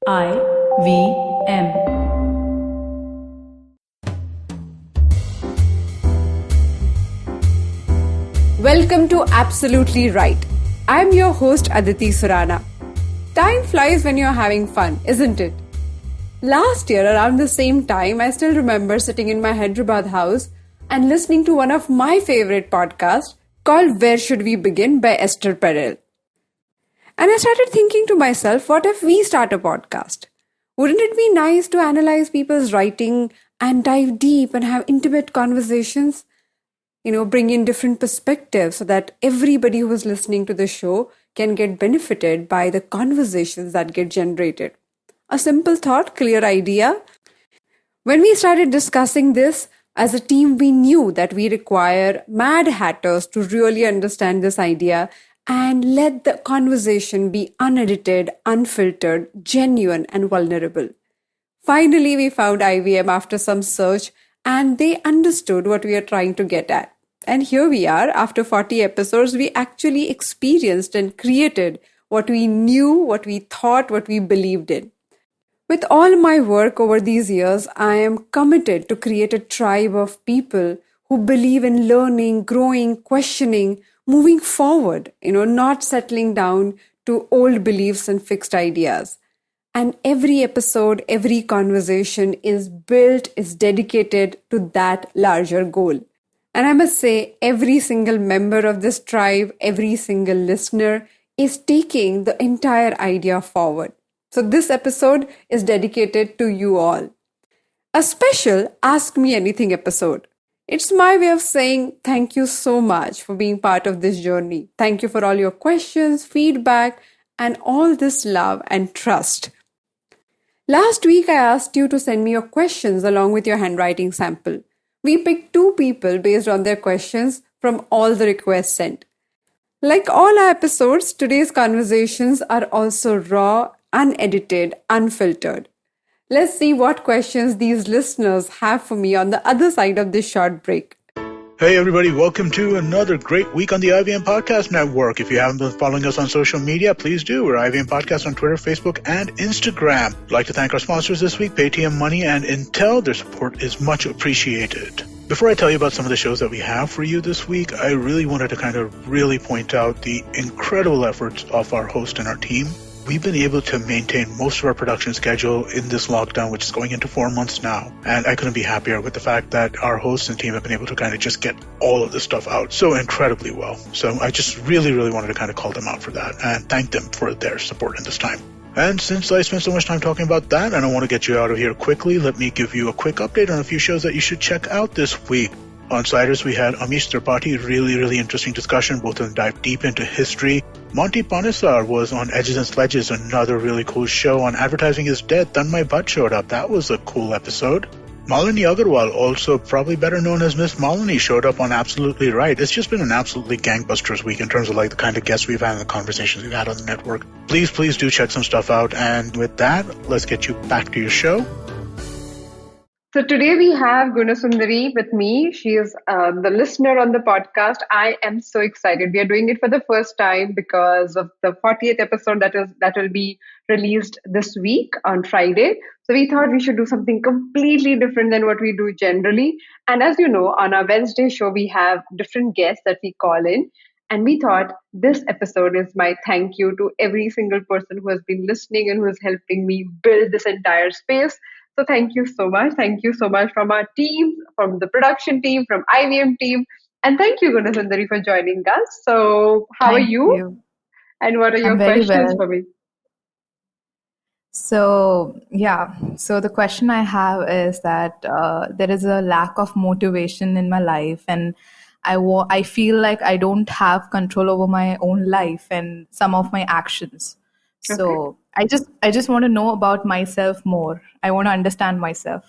IVM. Welcome to Absolutely Right. I'm your host Aditi Surana. Time flies when you're having fun, isn't it? Last year, around the same time, I still remember sitting in my Hyderabad house and listening to one of my favorite podcasts called Where Should We Begin by Esther Perel. And I started thinking to myself, what if we start a podcast? Wouldn't it be nice to analyze people's writing and dive deep and have intimate conversations? Bring in different perspectives so that everybody who is listening to the show can get benefited by the conversations that get generated. A simple thought, clear idea. When we started discussing this as a team, we knew that we require mad hatters to really understand this idea and let the conversation be unedited, unfiltered, genuine, and vulnerable. Finally, we found IVM after some search and they understood what we are trying to get at. And here we are, after 40 episodes, we actually experienced and created what we knew, what we thought, what we believed in. With all my work over these years, I am committed to create a tribe of people who believe in learning, growing, questioning, moving forward, not settling down to old beliefs and fixed ideas. And every episode, every conversation is dedicated to that larger goal. And I must say, every single member of this tribe, every single listener is taking the entire idea forward. So this episode is dedicated to you all. A special Ask Me Anything episode. It's my way of saying thank you so much for being part of this journey. Thank you for all your questions, feedback, and all this love and trust. Last week, I asked you to send me your questions along with your handwriting sample. We picked 2 people based on their questions from all the requests sent. Like all our episodes, today's conversations are also raw, unedited, unfiltered. Let's see what questions these listeners have for me on the other side of this short break. Hey everybody, welcome to another great week on the IVM Podcast Network. If you haven't been following us on social media, please do. We're IVM Podcast on Twitter, Facebook, and Instagram. I'd like to thank our sponsors this week, Paytm Money and Intel. Their support is much appreciated. Before I tell you about some of the shows that we have for you this week, I really wanted to really point out the incredible efforts of our host and our team. We've been able to maintain most of our production schedule in this lockdown, which is going into 4 months now. And I couldn't be happier with the fact that our hosts and team have been able to just get all of this stuff out so incredibly well. So I just really wanted to call them out for that and thank them for their support in this time. And since I spent so much time talking about that, and I want to get you out of here quickly, let me give you a quick update on a few shows that you should check out this week. On Sliders, we had Amish Tripathi, really interesting discussion. Both of them dive deep into history. Monty Panesar was on Edges and Sledges, another really cool show. On Advertising is Dead, My Butt showed up. That was a cool episode. Malini Agarwal, also probably better known as Miss Malini, showed up on Absolutely Right. It's just been an absolutely gangbusters week in terms of the kind of guests we've had and the conversations we've had on the network. Please do check some stuff out. And with that, let's get you back to your show. So today we have Gunasundari with me. She is the listener on the podcast. I am so excited. We are doing it for the first time because of the 40th episode that will be released this week on Friday. So we thought we should do something completely different than what we do generally. And as you know, on our Wednesday show, we have different guests that we call in. And we thought this episode is my thank you to every single person who has been listening and who is helping me build this entire space. So thank you so much. Thank you so much from our team, from the production team, from IVM team. And thank you, Gunasundari, for joining us. So how are you? And what are your questions for me? So the question I have is that there is a lack of motivation in my life, and I feel like I don't have control over my own life and some of my actions. Okay. So I just want to know about myself more. I want to understand myself.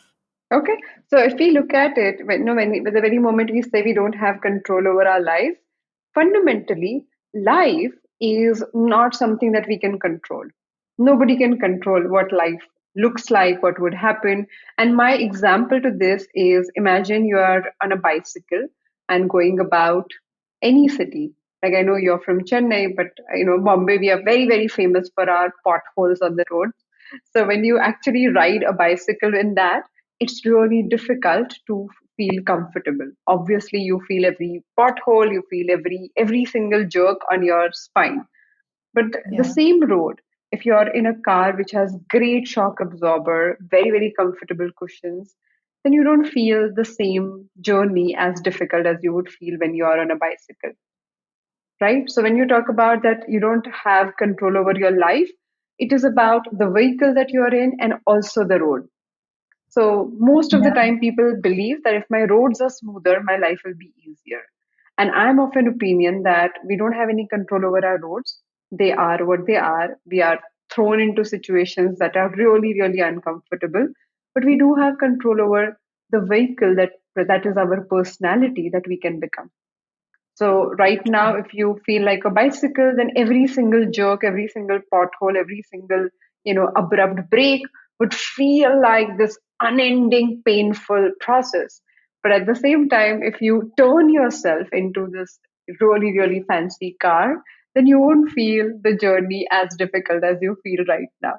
Okay. So if we look at it, the very moment we say we don't have control over our life, fundamentally, life is not something that we can control. Nobody can control what life looks like, what would happen. And my example to this is, imagine you are on a bicycle and going about any city. Like, I know you're from Chennai, but Bombay, we are very famous for our potholes on the road. So when you actually ride a bicycle in that, it's really difficult to feel comfortable. Obviously, you feel every pothole, you feel every single jerk on your spine. But the Yeah. same road, if you're in a car which has great shock absorber, very, very comfortable cushions, then you don't feel the same journey as difficult as you would feel when you are on a bicycle, right? So when you talk about that you don't have control over your life, it is about the vehicle that you are in and also the road. So most of the Yeah. time, people believe that if my roads are smoother, my life will be easier. And I'm of an opinion that we don't have any control over our roads. They are what they are. We are thrown into situations that are really, really uncomfortable. But we do have control over the vehicle that is our personality that we can become. So right now, if you feel like a bicycle, then every single jerk, every single pothole, every single, abrupt break would feel like this unending, painful process. But at the same time, if you turn yourself into this really, really fancy car, then you won't feel the journey as difficult as you feel right now.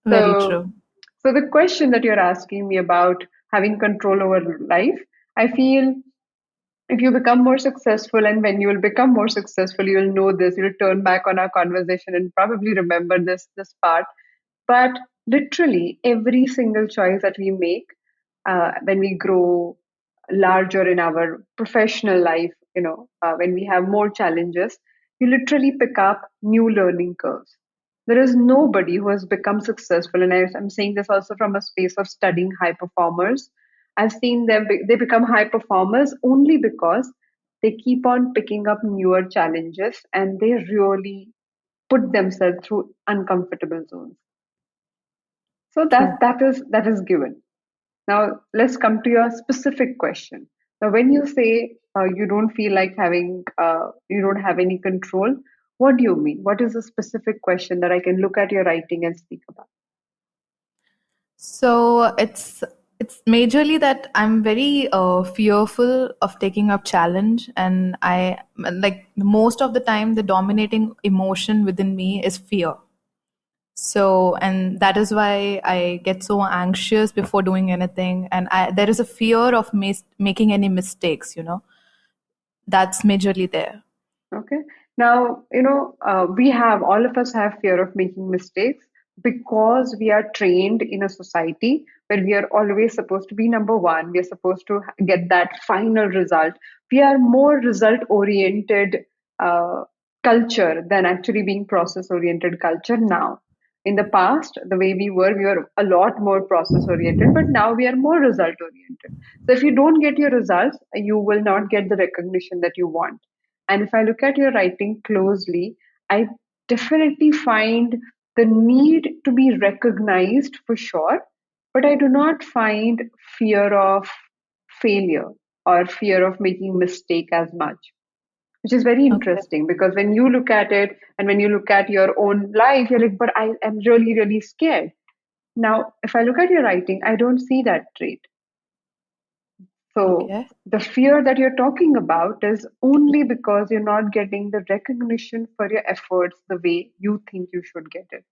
Very So, true. so the question that you're asking me about having control over life, I feel if you become more successful, and when you will become more successful, you will know this, you'll turn back on our conversation and probably remember this part. But literally every single choice that we make when we grow larger in our professional life, when we have more challenges, you literally pick up new learning curves. There is nobody who has become successful, and I'm saying this also from a space of studying high performers. I've seen them, they become high performers only because they keep on picking up newer challenges and they really put themselves through uncomfortable zones. So True. that is given. Now let's come to your specific question. Now, when you say you don't feel like you don't have any control, what do you mean? What is the specific question that I can look at your writing and speak about? So it's majorly that I'm very fearful of taking up challenge, and I like most of the time the dominating emotion within me is fear. So, and that is why I get so anxious before doing anything, and there is a fear of making any mistakes. That's majorly there. Okay. Now, we have, all of us have fear of making mistakes because we are trained in a society where we are always supposed to be number one. We are supposed to get that final result. We are more result oriented uh, culture than actually being process oriented culture now. In the past, the way we were a lot more process oriented, but now we are more result oriented. So if you don't get your results, you will not get the recognition that you want. And if I look at your writing closely, I definitely find the need to be recognized for sure, but I do not find fear of failure or fear of making mistake as much, which is very Okay. interesting because when you look at it and when you look at your own life, you're like, but I am really, really scared. Now, if I look at your writing, I don't see that trait. So Okay. the fear that you're talking about is only because you're not getting the recognition for your efforts the way you think you should get it.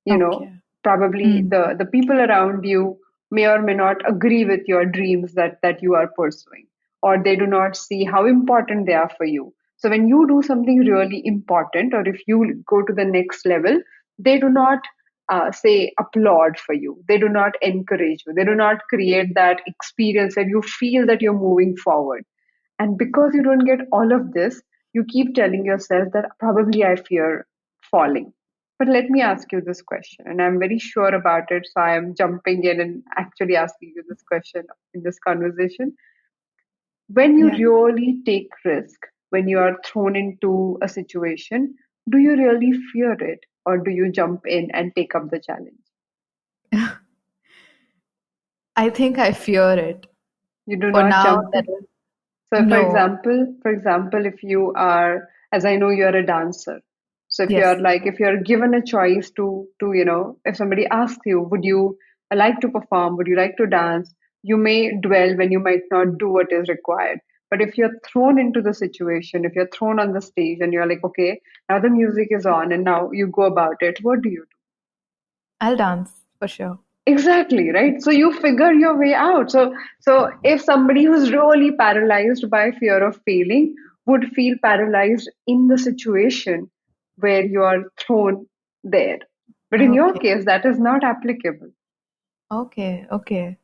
you know Okay. Probably Mm. the people around you may or may not agree with your dreams that you are pursuing, or they do not see how important they are for you. So when you do something really important, or if you go to the next level, they do not say applaud for you, they do not encourage you, they do not create that experience that you feel that you're moving forward. And because you don't get all of this, you keep telling yourself that probably I fear falling. But let me ask you this question, and I'm very sure about it. So I am jumping in and actually asking you this question in this conversation. When you Yeah. really take risk, when you are thrown into a situation, do you really fear it, or do you jump in and take up the challenge? I think I fear it. You do For not now, jump that in. is So, no. for example, if you are, as I know, you're a dancer. So, if you're Yes. like, if you're given a choice if somebody asks you, would you like to perform? Would you like to dance? You may dwell when you might not do what is required. But if you're thrown into the situation, if you're thrown on the stage and you're like, okay, now the music is on and now you go about it, what do you do? I'll dance for sure. Exactly, right? So you figure your way out. So if somebody who's really paralyzed by fear of failing would feel paralyzed in the situation where you are thrown there. But in your Okay. case, that is not applicable. Okay. Okay.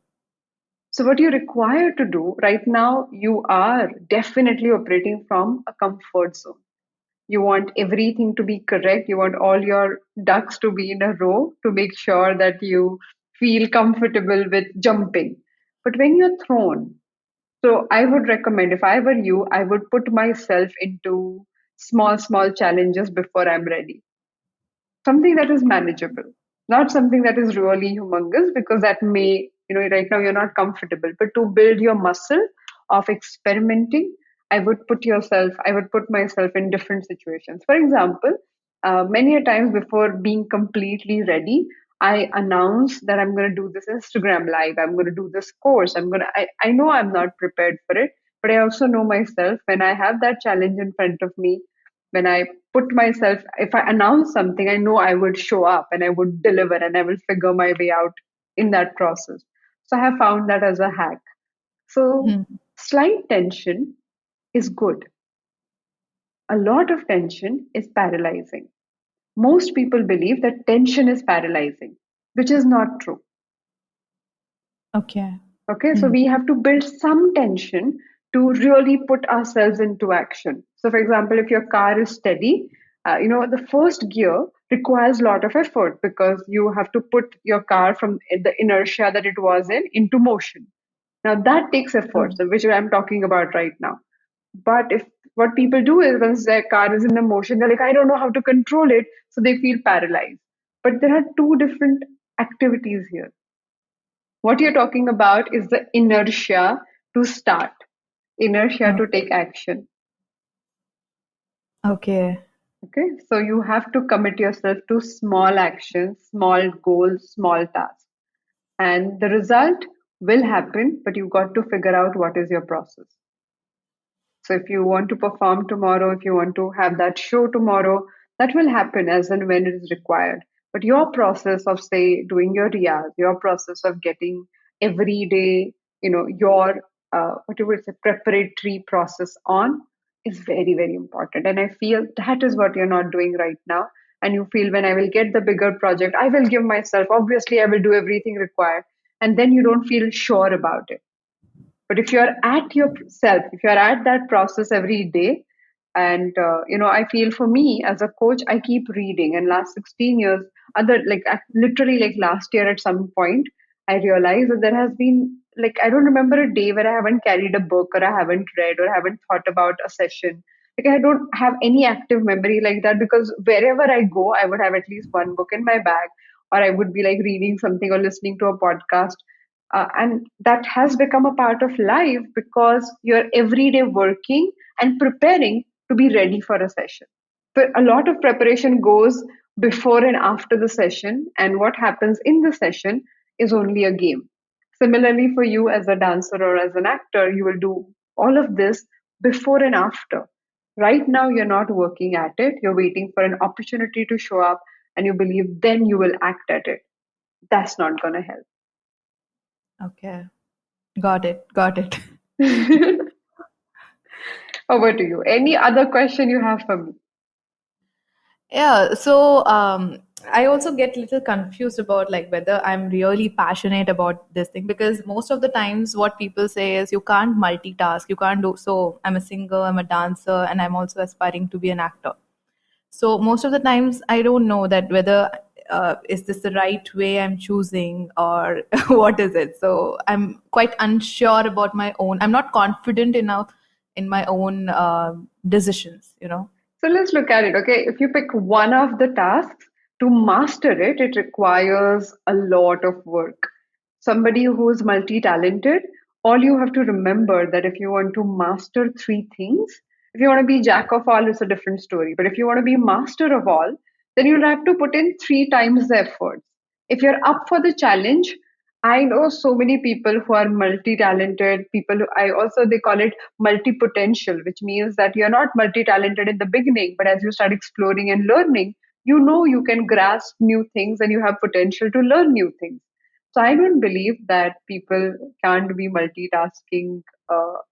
So what you require to do right now, you are definitely operating from a comfort zone. You want everything to be correct. You want all your ducks to be in a row to make sure that you feel comfortable with jumping. But when you're thrown, so I would recommend, if I were you, I would put myself into small challenges before I'm ready. Something that is manageable, not something that is really humongous, because that may, right now you're not comfortable. But to build your muscle of experimenting, I would put myself in different situations. For example, many a times before being completely ready, I announce that I'm going to do this Instagram live, I'm going to do this course, I know I'm not prepared for it, but I also know myself, when I have that challenge in front of me, when I put myself, if I announce something, I know I would show up and I would deliver and I will figure my way out in that process. So I have found that as a hack. So Hmm. slight tension is good. A lot of tension is paralyzing. Most people believe that tension is paralyzing, which is not true. Okay. Okay, so Hmm. we have to build some tension to really put ourselves into action. So, for example, if your car is steady, the first gear requires a lot of effort because you have to put your car from the inertia that it was in into motion. Now, that takes effort, True. so which I'm talking about right now. But if what people do is once their car is in the motion, they're like, I don't know how to control it, so they feel paralyzed. But there are two different activities here. What you're talking about is the inertia to start, inertia to Okay. take action. Okay. Okay, so you have to commit yourself to small actions, small goals, small tasks, and the result will happen, but you got to figure out what is your process. So if you want to perform tomorrow, if you want to have that show tomorrow, that will happen as and when it is required. But your process of, say, doing your riyaz, your process of getting every day, your what you would say preparatory process on is very, very important. And I feel that is what you're not doing right now. And you feel when I will get the bigger project, I will give myself, obviously, I will do everything required. And then you don't feel sure about it. But if you're at yourself, if you're at that process every day, and I feel for me as a coach, I keep reading. And last 16 years, literally like last year at some point, I realized that there has been, like, I don't remember a day where I haven't carried a book or I haven't read or haven't thought about a session. Like, I don't have any active memory like that, because wherever I go, I would have at least one book in my bag, or I would be like reading something or listening to a podcast. And that has become a part of life because you're every day working and preparing to be ready for a session. So a lot of preparation goes before and after the session, and what happens in the session is only a game. Similarly, for you as a dancer or as an actor, you will do all of this before and after. Right now, you're not working at it, you're waiting for an opportunity to show up, and you believe then you will act at it. That's not going to Okay. Got it. Got it. help. Over to you. Any other question you have for me? Yeah, so I also get a little confused about like whether I'm really passionate about this thing, because most of the times what people say is you can't multitask, you can't do so. I'm a singer, I'm a dancer, and I'm also aspiring to be an actor. So most of the times I don't know that whether is this the right way I'm choosing or what is it. So I'm quite unsure about my own. I'm not confident enough in my own decisions, you know. So let's look at it. Okay, if you pick one of the tasks, to master it, it requires a lot of work. Somebody who's multi talented, all you have to remember that if you want to master three things, if you want to be jack of all, it's a different story. But if you want to be master of all, then you'll have to put in three times the effort. If you're up for the challenge, I know so many people who are multi-talented people. I also, they call it multi-potential, which means that you're not multi-talented in the beginning, but as you start exploring and learning, you know you can grasp new things and you have potential to learn new things. So I don't believe that people can't be multitasking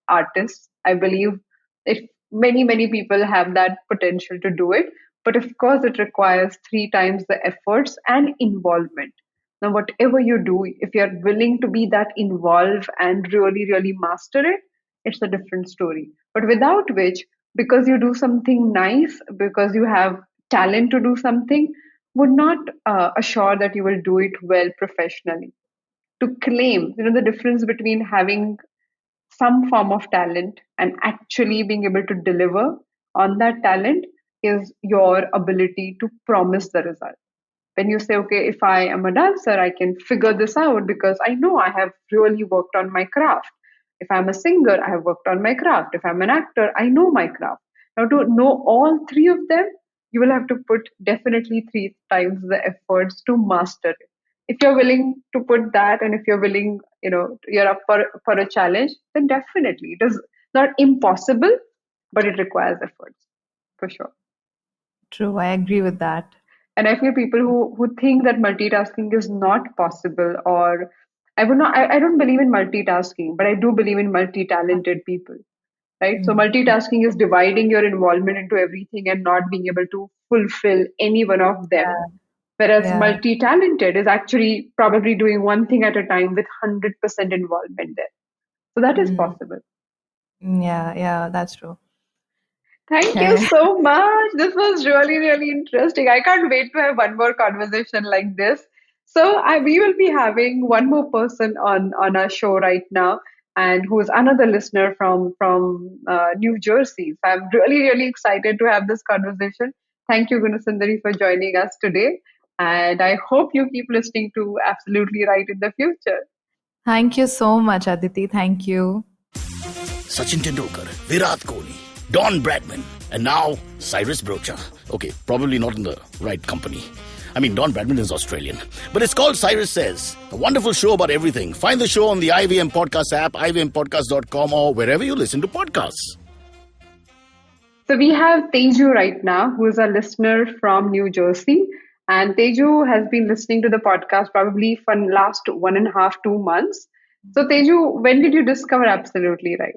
artists. I believe if many people have that potential to do it, but of course it requires three times the efforts and involvement. Now, whatever you do, if you're willing to be that involved and really master it, it's a different story. But without which, because you do something nice, because you have talent to do something, would not assure that you will do it well professionally. To claim, the difference between having some form of talent and actually being able to deliver on that talent is your ability to promise the result. When you say, okay, if I am a dancer, I can figure this out because I know I have really worked on my craft. If I'm a singer, I have worked on my craft. If I'm an actor, I know my craft. Now, to know all three of them, you will have to put definitely three times the efforts to master it. If you're willing to put that, and if you're willing, you're up for a challenge, then definitely it is not impossible, but it requires efforts for sure. True, I agree with that. And I feel people who think that multitasking is not possible, or I don't believe in multitasking, but I do believe in multi-talented people, right? So Mm. multitasking is dividing your involvement into everything and not being able to fulfill any one of them. Yeah, Whereas yeah. multi-talented is actually probably doing one thing at a time with 100% involvement there. So that is Mm. possible. Yeah, yeah, that's true. Thank you so much. This was really interesting. I can't wait to have one more conversation like this. So we will be having one more person on our show right now, and who is another listener from New Jersey. So I'm really excited to have this conversation. Thank you, Gunasundari, for joining us today, and I hope you keep listening to Absolutely Right in the future. Thank you so much, Aditi. Thank you. Sachin Tendulkar, Virat Kohli, Don Bradman, and now Cyrus Brocha. Okay, probably not in the right company. I mean, Don Bradman is Australian. But it's called Cyrus Says, a wonderful show about everything. Find the show on the IVM Podcast app, ivmpodcast.com, or wherever you listen to podcasts. So we have Teju right now, who is a listener from New Jersey. And Teju has been listening to the podcast probably for the last 1.5, 2 months. So Teju, when did you discover Absolutely Right?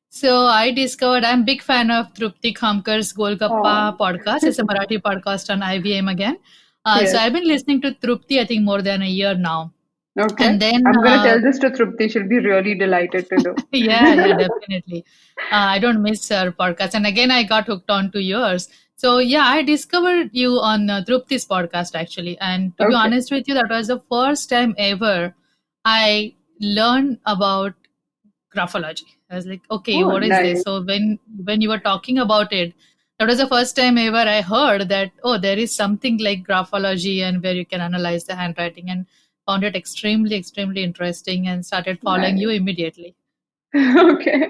So I discovered I'm a big fan of Trupti Khamkar's Golgappa Oh, podcast. It's a Marathi podcast on IVM again. So yes. I've been listening to Trupti, I think, more than a year now. Okay. And then, I'm going to tell this to Trupti. She'll be really delighted to know. yeah, definitely. I don't miss her podcast. And again, I got hooked on to yours. So yeah, I discovered you on Trupti's podcast actually. And to be Okay. honest with you, that was the first time ever I learned about graphology. I was like, okay, Oh, what is nice. this? So when you were talking about it, that was the first time ever I heard that, oh, there is something like graphology and where you can analyze the handwriting, and found it extremely interesting and started following you Nice. immediately. Okay.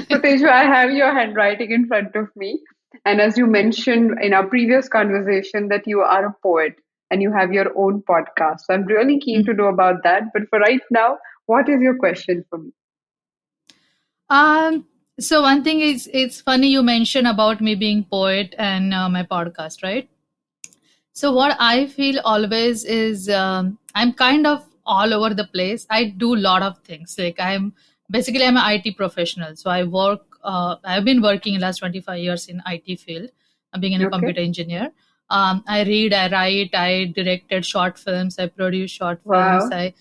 So, Teju, I have your handwriting in front of me. And as you mentioned in our previous conversation, that you are a poet and you have your own podcast. So, I'm really keen to know about that. But for right now, what is your question for me? Um, so one thing is, it's funny you mentioned about me being poet and my podcast, right? So what I feel always is I'm kind of all over the place. I do a lot of things. Like I'm an IT professional. So I work. I've been working in the last 25 years in IT field. I'm being a Okay. computer engineer. I read, I write, I directed short films, I produce short films. Wow.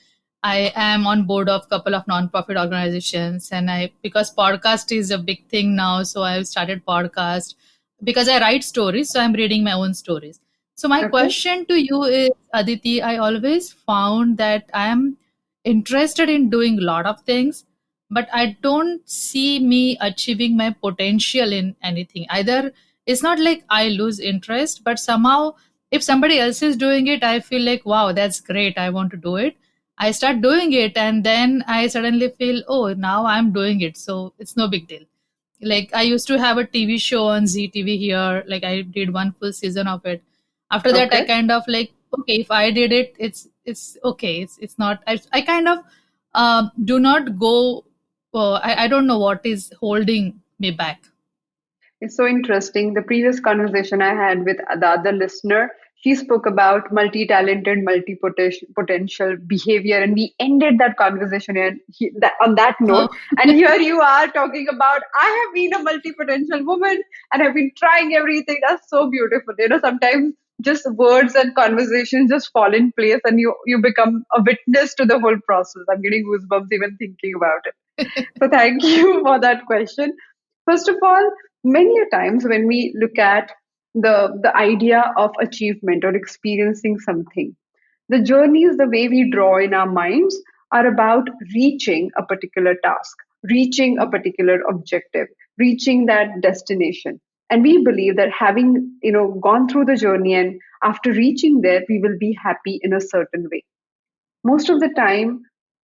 I am on board of a couple of non-profit organizations, and I because podcast is a big thing now, so I've started podcast because I write stories, so I'm reading my own stories. So my Okay. question to you is, Aditi, I always found that I am interested in doing a lot of things, but I don't see me achieving my potential in anything. Either it's not like I lose interest, but somehow if somebody else is doing it, I feel like, wow, that's great. I want to do it. I start doing it, and then I suddenly feel, oh, now I'm doing it. So it's no big deal. Like I used to have a TV show on ZTV here. Like I did one full season of it. After that, I Okay. kind of like, okay, if I did it, it's okay. It's not. I kind of do not go. I don't know what is holding me back. It's so interesting. The previous conversation I had with the other listener, she spoke about multi-talented, multi-potential behavior, and we ended that conversation on that Oh, note. And here you are talking about, I have been a multi-potential woman and I've been trying everything. That's so beautiful. Sometimes just words and conversation just fall in place, and you become a witness to the whole process. I'm getting goosebumps even thinking about it. So thank you for that question. First of all, many a times when we look at the idea of achievement or experiencing something, the journeys, the way we draw in our minds, are about reaching a particular task, reaching a particular objective, reaching that destination. And we believe that having gone through the journey and after reaching there, we will be happy in a certain way. Most of the time,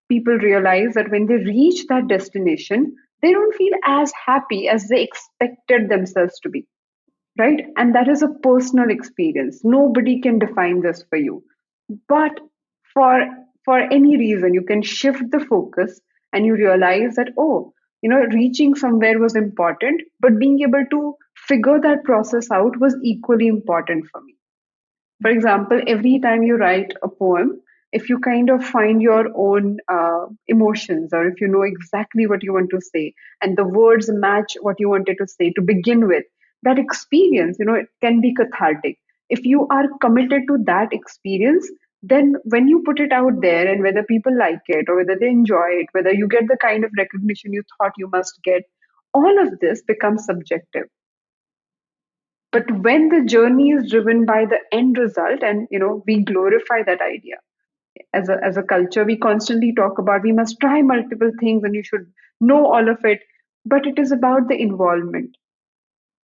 people realize that when they reach that destination, they don't feel as happy as they expected themselves to be, right? And that is a personal experience. Nobody can define this for you. But for for any reason, you can shift the focus and you realize that, oh, reaching somewhere was important, but being able to figure that process out was equally important for me. For example, every time you write a poem, if you kind of find your own emotions, or if you know exactly what you want to say and the words match what you wanted to say to begin with, that experience, it can be cathartic. If you are committed to that experience, then when you put it out there, and whether people like it or whether they enjoy it, whether you get the kind of recognition you thought you must get, all of this becomes subjective. But when the journey is driven by the end result, and we glorify that idea, as a culture we constantly talk about, we must try multiple things and you should know all of it, but it is about the involvement.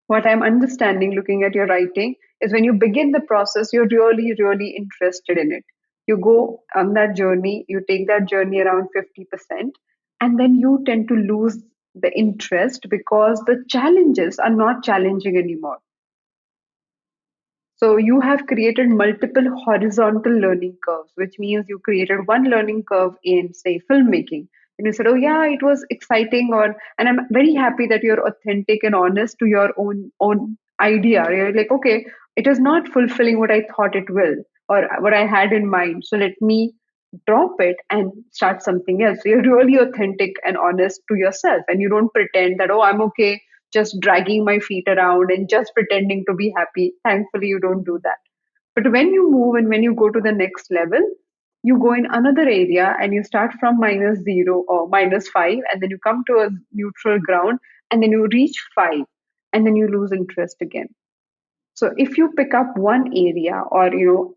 What I'm understanding looking at your writing is, when you begin the process, you're really, really interested in it. You go on that journey, you take that journey around 50%, and then you tend to lose the interest because the challenges are not challenging anymore. So you have created multiple horizontal learning curves, which means you created one learning curve in, say, filmmaking. And you said, oh yeah, it was exciting, and I'm very happy that you're authentic and honest to your own idea. You're like, okay, it is not fulfilling what I thought it will, or what I had in mind. So let me drop it and start something else. So you're really authentic and honest to yourself, and you don't pretend that, oh, I'm okay just dragging my feet around and just pretending to be happy. Thankfully, you don't do that. But when you move and when you go to the next level, you go in another area and you start from -0 or -5, and then you come to a neutral ground, and then you reach 5, and then you lose interest again. So if you pick up one area, or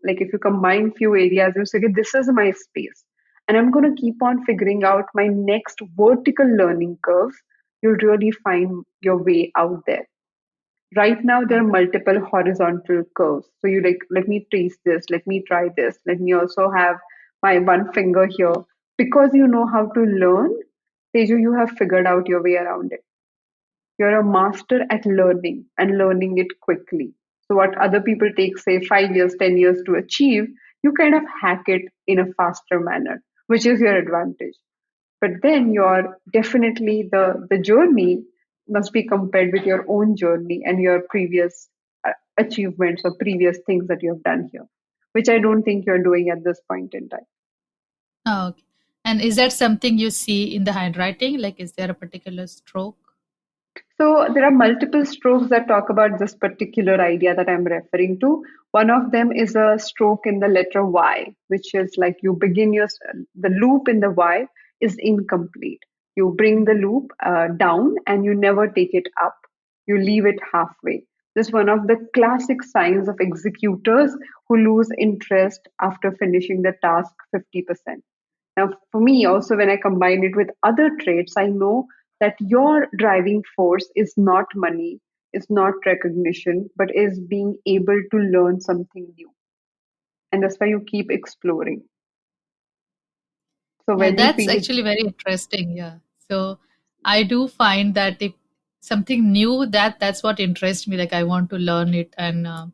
like if you combine few areas, you say, okay, this is my space, and I'm going to keep on figuring out my next vertical learning curves, you'll really find your way out there. Right now there are multiple horizontal curves, so you like, let me trace this, let me try this, let me also have my one finger here. Because you know how to learn, Teju, you have figured out your way around it. You're a master at learning, and learning it quickly. So what other people take, say, 5 years, 10 years to achieve, you kind of hack it in a faster manner, which is your advantage. But then you're definitely, the journey must be compared with your own journey and your previous achievements or previous things that you have done here, which I don't think you're doing at this point in time. oh, okay. And is that something you see in the handwriting? Like, is there a particular stroke? So there are multiple strokes that talk about this particular idea that I'm referring to. One of them is a stroke in the letter Y, which is like you begin the loop in the Y is incomplete. You bring the loop down and you never take it up. You leave it halfway. This is one of the classic signs of executors who lose interest after finishing the task 50%. Now, for me, also, when I combine it with other traits, I know that your driving force is not money, is not recognition, but is being able to learn something new. And that's why you keep exploring. So Yeah, when you that's feel, actually very interesting. Yeah. So I do find that if something new, that's what interests me. Like I want to learn it, and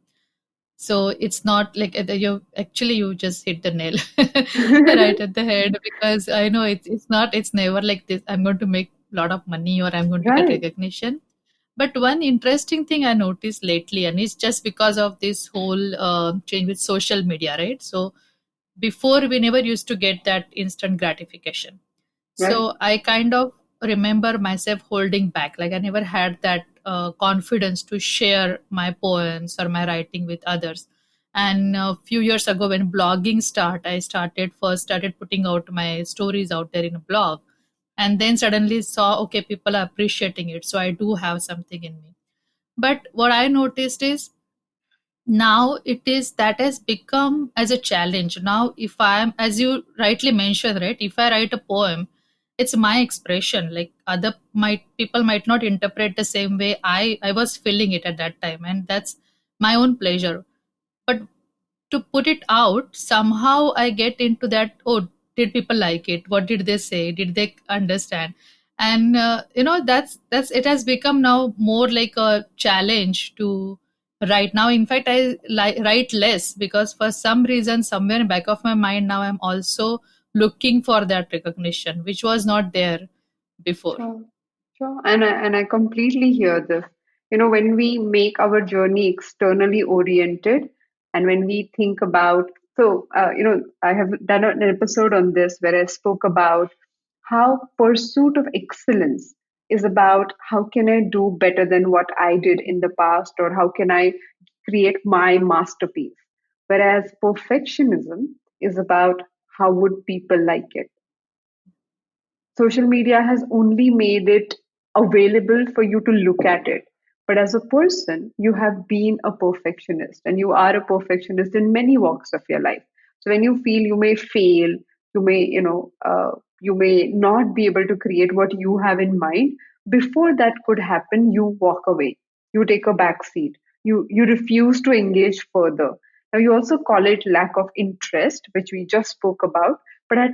so it's not like you just hit the nail right at the head, because I know it's never like this. I'm going to make a lot of money or I'm going to get right, recognition. But one interesting thing I noticed lately, and it's just because of this whole change with social media, right? So before we never used to get that instant gratification. Right. So I kind of remember myself holding back. Like I never had that confidence to share my poems or my writing with others. And a few years ago, when blogging I started putting out my stories out there in a blog, and then suddenly saw, okay, people are appreciating it. So I do have something in me. But what I noticed is now it is that has become as a challenge. Now if I am, as you rightly mentioned, right, if I write a poem, it's my expression. Like other might people might not interpret the same way I was feeling it at that time, and that's my own pleasure. But to put it out, somehow I get into that, oh, did people like it, what did they say, did they understand? And that's it has become now more like a challenge to write. Now in fact write less, because for some reason somewhere in back of my mind now I'm also looking for that recognition, which was not there before. Sure, sure. And I completely hear this. You know, when we make our journey externally oriented, and when we think about, I have done an episode on this where I spoke about how pursuit of excellence is about how can I do better than what I did in the past, or how can I create my masterpiece. Whereas perfectionism is about how would people like it. Social media has only made it available for you to look at it. But as a person, you have been a perfectionist, and you are a perfectionist in many walks of your life. So when you feel you may fail, you may not be able to create what you have in mind. Before that could happen, you walk away. You take a back seat. You refuse to engage further. Now you also call it lack of interest, which we just spoke about, but at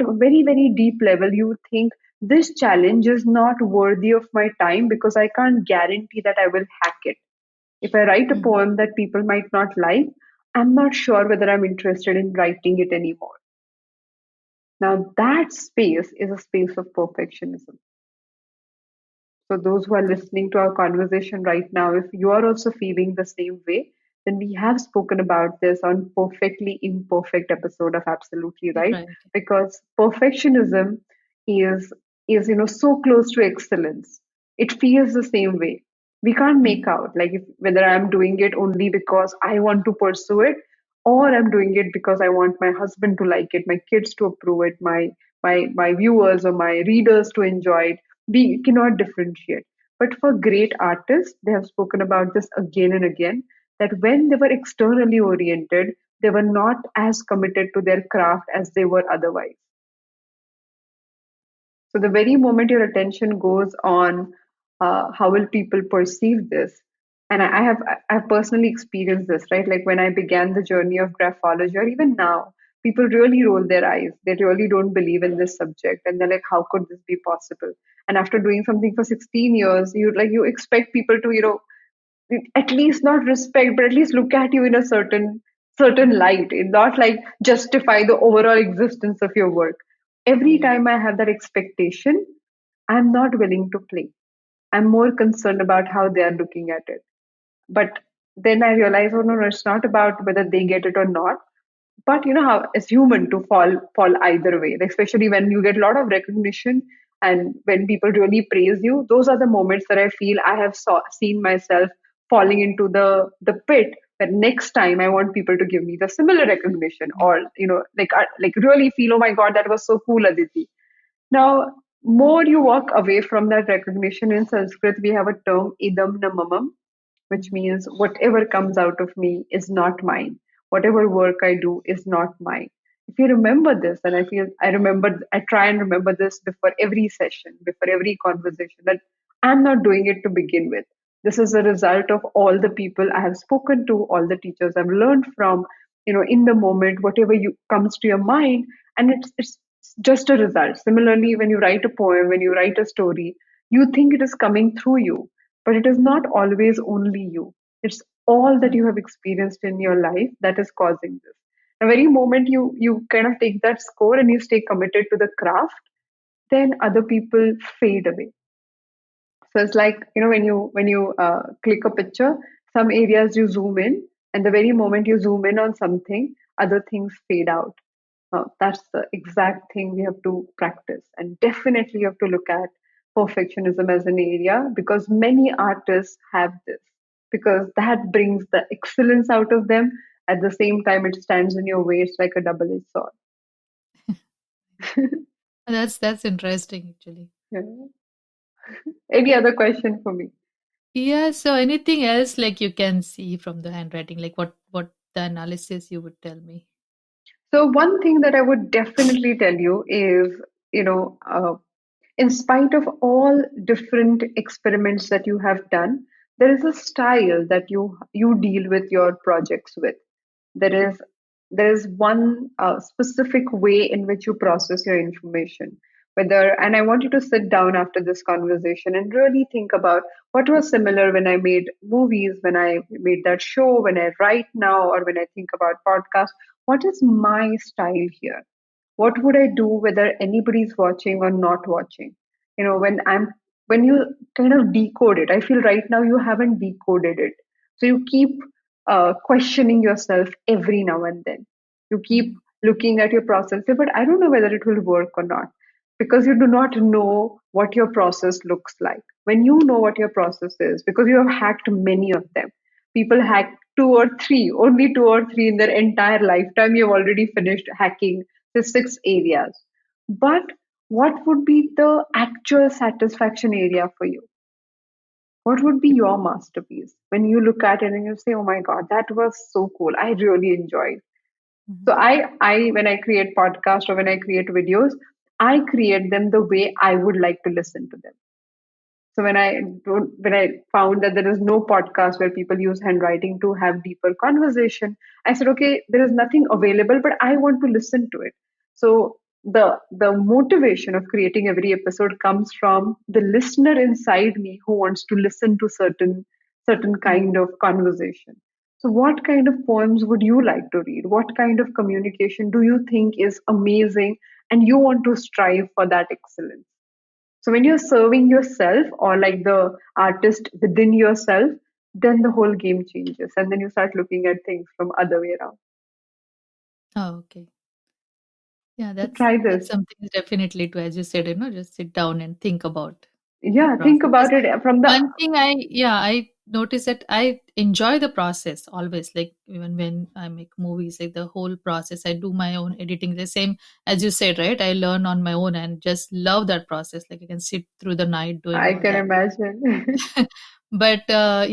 a very very deep level you think this challenge is not worthy of my time because I can't guarantee that I will hack it. If I write a Mhm. poem that people might not like, I'm not sure whether I'm interested in writing it anymore. Now that space is a space of perfectionism. So, those who are listening to our conversation right now, if you are also feeling the same way, then we have spoken about this on Perfectly Imperfect episode of Absolutely Right. Right. Because perfectionism is so close to excellence. It feels the same way. We can't make Mhm. out like whether I'm doing it only because I want to pursue it, or I'm doing it because I want my husband to like it, my kids to approve it, my viewers or my readers to enjoy it. We cannot differentiate. But for great artists, they have spoken about this again and again, that when they were externally oriented, they were not as committed to their craft as they were otherwise. So the very moment your attention goes on how will people perceive this, and I've personally experienced this, right? Like when I began the journey of graphology, or even now, people really roll their eyes. They really don't believe in this subject, and they're like, "How could this be possible?" And after doing something for 16 years, you expect people to at least not respect, but at least look at you in a certain light, and not like justify the overall existence of your work. Every Right. time I have that expectation, I'm not willing to play. I'm more concerned about how they are looking at it. But then I realize, oh no, it's not about whether they get it or not. But you know how it's human to fall either way, like, especially when you get a lot of recognition and when people really praise you. Those are the moments that I feel I have seen myself falling into the pit, that next time I want people to give me the similar recognition, or like really feel, oh my god, that was so cool, Aditi. Now, more you walk away from that recognition, in Sanskrit, we have a term idam na mamam, which Mhm. means whatever comes out of me is not mine. Whatever work I do is not mine. If you remember this, and I try and remember this before every session, before every conversation, that I'm not doing it to begin with. This is a result of all the people I have spoken to, all the teachers I've learned from, in the moment, whatever you comes to your mind, and it's just a result. Similarly, when you write a poem, when you write a story, you think it is coming through you, but it is not always only you. It's all that Right. you have experienced in your life that is causing this. The very moment you kind of take that score and you stay committed to the craft, then other people fade away. So it's like, when you click a picture, some areas you zoom in, and the very moment you zoom in on something, other things fade out. That's the exact thing we have to practice. And definitely you have to look at perfectionism as an area, because many artists have this, because that brings the excellence out of them. At the same time, it stands in your way. It's like a double-edged sword. That's interesting actually. Yeah. Any other question for me? Yeah, so anything else like you can see from the handwriting, like what the analysis you would tell me? So one thing that I would definitely tell you is, you know, uh, in spite of all different experiments that you have done, there is a style that you deal with your projects with. There is there is one specific way in which you process your information. Whether and I want you to sit down after this conversation and really think about what was similar when I made movies, when I made that show, when I write now, or when I think about podcasts. What is my style here? What would I do whether anybody's watching or not watching? When you kind of decode it, I feel right now you haven't decoded it. So you keep questioning yourself every now and then. You keep Mhm. looking at your process, say, but I don't know whether it will work or not, because you do not know what your process looks like. When you know what your process is, because you have hacked many of them, people hack two or three, only two or three in their entire lifetime. You've already finished hacking the 6 areas. But what would be the actual satisfaction area for you? What would be your masterpiece when you look at it and you say, "Oh my God, that was so cool. I really enjoyed." So Mhm. I when I create podcasts or when I create videos, I create them the way I would like to listen to them. So when I found that there is no podcast where people use handwriting to have deeper conversation, I said, okay, there is nothing available, but I want to listen to it. So the motivation of creating every episode comes from the listener inside me who wants to listen to certain Mhm. kind of conversation. So what kind of poems would you like to read? What kind of communication do you think is amazing and you want to strive for that excellence? So when you're serving yourself or like the artist within yourself, then the whole game changes, and then you start looking at things from other way around. Oh, okay. Yeah, So that's try that's this. something definitely to, as you said, just sit down and think about the Yeah, think process. Because about it from the. one thing I noticed that I enjoy the process always, like even when I make movies, like the whole process, I do my own editing. The same as you said, right? I learn on my own and just love that process. Like I can sit through the night doing I all can that. imagine. But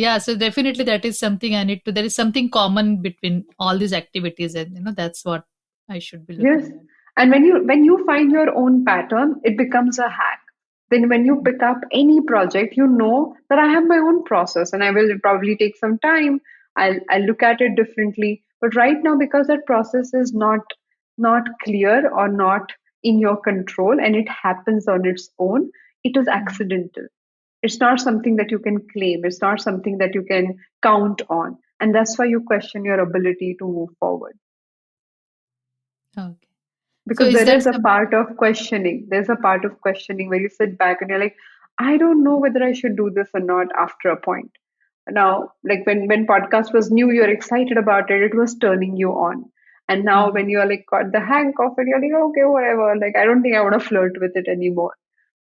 yeah, so definitely that is something I need to. There is something common between all these activities, and that's what I should be Yes. looking at. And when you find your own pattern, it becomes a hack. Then when you pick up any project, you know that I have my own process and I will probably take some time. I'll look at it differently. But right now, because that process is not clear or not in your control and it happens on its own, it is Mhm. accidental. It's not something that you can claim. It's not something that you can count on. And that's why you question your ability to move forward, Okay. So because is there that is a some? part of questioning. There's a part of questioning where you sit back and you're like, I don't know whether I should do this or not after a point. Now, like when podcast was new, you're excited about it, it was turning you on. And now Mhm. when you're like got the hang of it, you're like, okay, whatever, like I don't think I want to flirt with it anymore.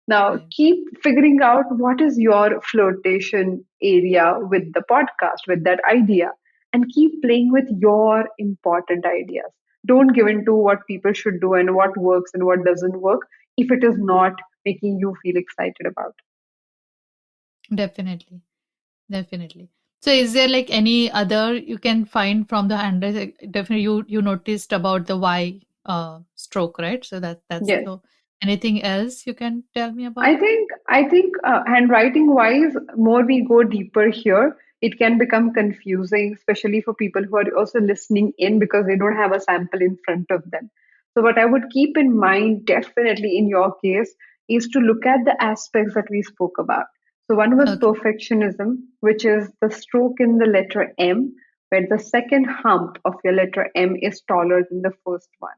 Now, Right. keep figuring out what is your flirtation area with the podcast, with that idea, and keep playing with your important ideas. Don't give in to what people should do and what works and what doesn't work if it is not making you feel excited about. Definitely. Definitely. So is there like any other you can find from the handwriting? Definitely you noticed about the Y stroke, right? So that's Yes. so anything else you can tell me about? I think handwriting wise, more we go deeper here, it can become confusing, especially for people who are also listening in because they don't have a sample in front of them. So what I would keep in mind, definitely in your case, is to look at the aspects that we spoke about. So one was Okay. perfectionism, which is the stroke in the letter M, where the second hump of your letter M is taller than the first one,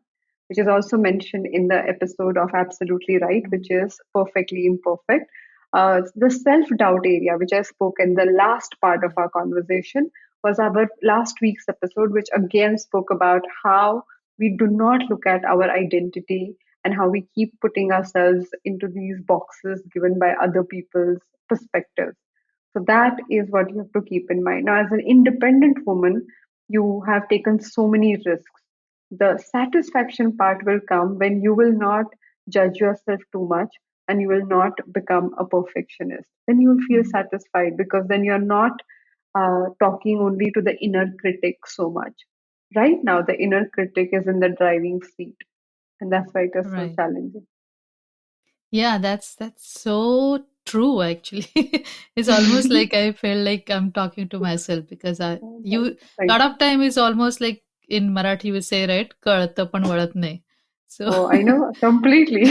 which is also mentioned in the episode of Absolutely Right, which Mm. is perfectly imperfect. The self-doubt area, which I spoke in the last part of our conversation, was our last week's episode, which again spoke about how we do not look at our identity and how we keep putting ourselves into these boxes given by other people's perspectives. So that is what you have to keep in mind. Now, as an independent woman, you have taken so many risks. The satisfaction part will come when you will not judge yourself too much and you will not become a perfectionist. Then you will feel Mhm. satisfied because then you're not talking only to the inner critic so much. Right now, the inner critic is in the driving seat, and that's why it is so Right. challenging. Yeah, that's so true actually. It's almost like I feel like I'm talking to myself because you Thank lot you. of time is almost like in Marathi we say, right, कळतं पण वळत नाही. So Oh, I know completely.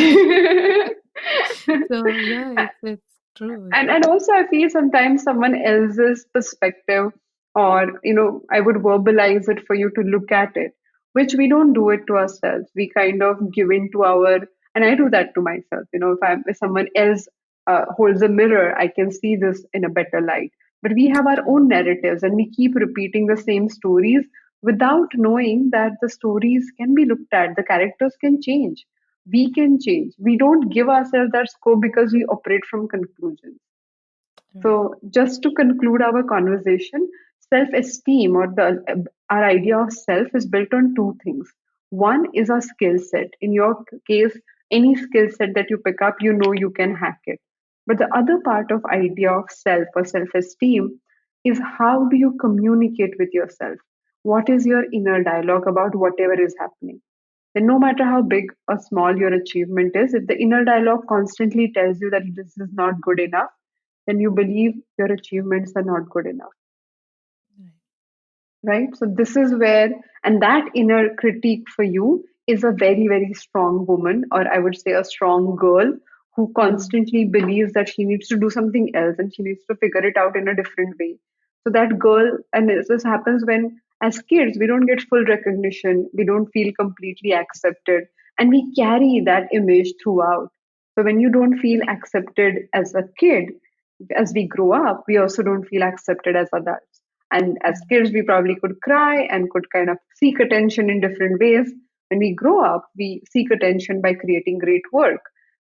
so yeah, it's true. And also I feel sometimes someone else's perspective, or I would verbalize it for you to look at it, which we don't do it to ourselves. We kind of give in to our, and I do that to myself. If someone else holds a mirror, I can see this in a better light. But we have our own narratives and we keep repeating the same stories without knowing that the stories can be looked at, the characters can change, we can change. We don't give ourselves that scope because we operate from conclusions. Right. So, just to conclude our conversation, self-esteem, or our idea of self, is built on two things. One is a skill set. In your case, any skill set that you pick up, you can hack it. But the other part of idea of self or self-esteem is how do you communicate with yourself? What is your inner dialogue about whatever is happening? Then no matter how big or small your achievement is, if the inner dialogue constantly tells you that this is not good enough, then you believe your achievements are not good enough, Right. right? So this is where, and that inner critique for you is a very, very strong woman, or I would say a strong girl, who Mhm. constantly believes that she needs to do something else and she needs to figure it out in a different way. So that girl, and this happens when, as kids, we don't get full recognition, we don't feel completely accepted, and we carry that image throughout. So when you don't feel accepted as a kid, as we grow up, we also don't feel accepted as adults. And as kids, we probably could cry and could kind of seek attention in different ways. When we grow up, we seek attention by creating great work.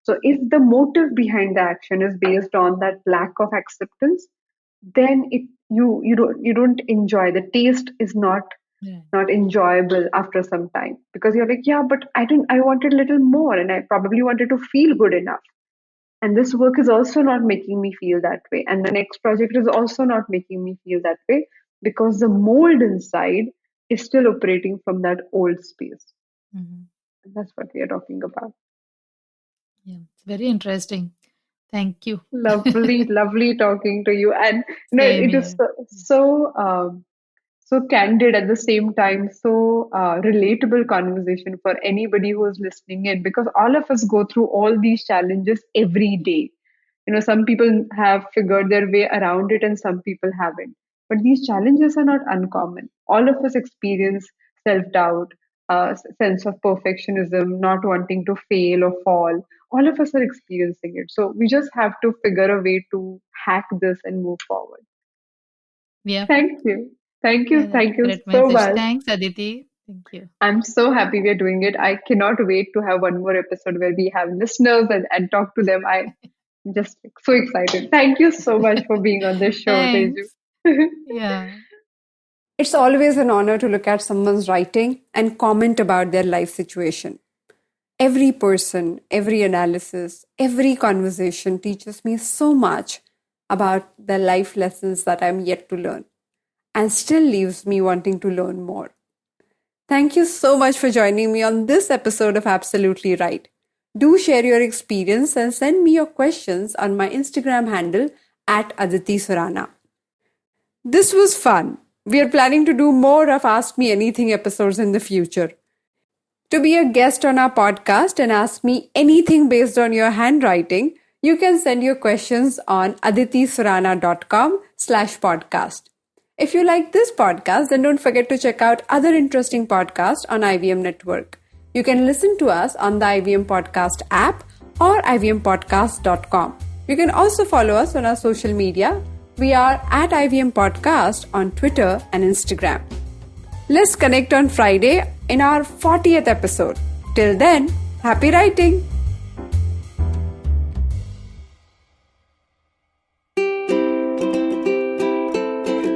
So if the motive behind the action is based on that lack of acceptance, then you don't enjoy. The taste is not Right. not enjoyable after some time, because you're like, yeah, but I wanted a little more, and I probably wanted to feel good enough, and this work is also not making me feel that way, and the next project is also not making me feel that way, because the mold inside is still operating from that old space. Mhm. And that's what we are talking about. Yeah, it's very interesting. Thank you. Lovely, lovely talking to you, and Same it is here. so candid, at the same time so relatable conversation for anybody who is listening in, because all of us go through all these challenges every day. Some people have figured their way around it and some people haven't, but these challenges are not uncommon. All of us experience self-doubt, sense of perfectionism, not wanting to fail or fall. All of us are experiencing it, so we just have to figure a way to hack this and move forward. Yeah. Thank you. Thank Yeah, you. that's Thank you great so message. much. Thanks, Aditi. Thank you. I'm so happy we're doing it. I cannot wait to have one more episode where we have listeners and talk to them. I'm just so excited. Thank you so much for being on this show, Teju. Thanks. Yeah. It's always an honor to look at someone's writing and comment about their life situation. Every person, every analysis, every conversation teaches me so much about the life lessons that I'm yet to learn, and still leaves me wanting to learn more. Thank you so much for joining me on this episode of Absolutely Right. Do share your experience and send me your questions on my Instagram handle at Aditi Surana. This was fun. We are planning to do more of Ask Me Anything episodes in the future. To be a guest on our podcast and ask me anything based on your handwriting, you can send your questions on aditisurana.com/podcast. If you like this podcast, then don't forget to check out other interesting podcasts on IVM Network. You can listen to us on the IVM Podcast app or ivmpodcast.com. You can also follow us on our social media. We are at IVM Podcast on Twitter and Instagram. Let's connect on Friday in our 40th episode. Till then, happy writing!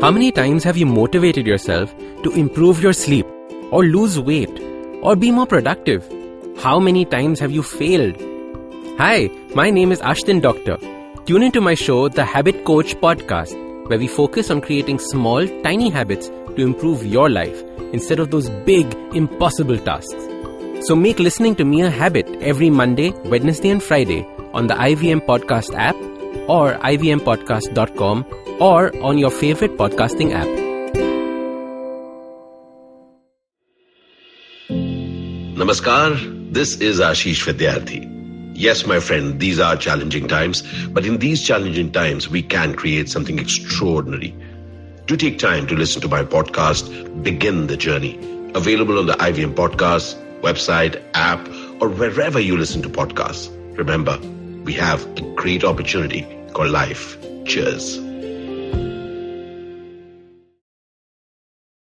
How many times have you motivated yourself to improve your sleep, or lose weight, or be more productive? How many times have you failed? Hi, my name is Ashton Doctor. Tune into my show, The Habit Coach Podcast, where we focus on creating small, tiny habits to improve your life instead of those big, impossible tasks. So make listening to me a habit every Monday, Wednesday, and Friday on the IVM Podcast app or ivmpodcast.com or on your favorite podcasting app. Namaskar, this is Ashish Vidyarthi. Yes, my friend, these are challenging times, but in these challenging times, we can create something extraordinary. Do take time to listen to my podcast, Begin the Journey, available on the IVM Podcast, website, app, or wherever you listen to podcasts. Remember, we have a great opportunity called life. Cheers.